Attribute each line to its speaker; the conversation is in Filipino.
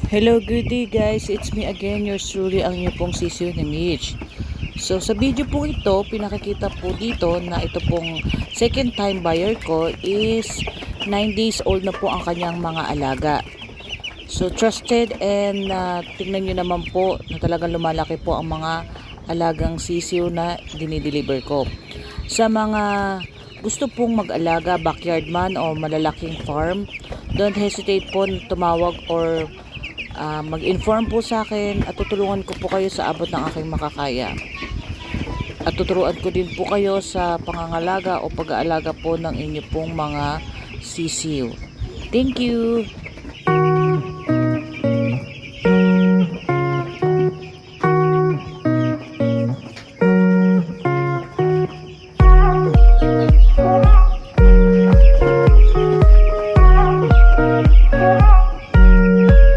Speaker 1: Hello, good day guys. It's me again, yours truly, ang inyo pong sisiyo ni Mitch. So sa video po ito, pinakikita po dito na ito pong second time buyer ko is 9 days old na po ang kanyang mga alaga. So trusted and tingnan nyo naman po na talagang lumalaki po ang mga alagang sisiyo na dinideliver ko. Sa mga gusto pong mag-alaga, backyard man o malalaking farm, don't hesitate po tumawag or mag-inform po sa akin at tutulungan ko po kayo sa abot ng aking makakaya. At tuturuan ko din po kayo sa pangangalaga o pag-aalaga po ng inyo pong mga sisiw. Thank you!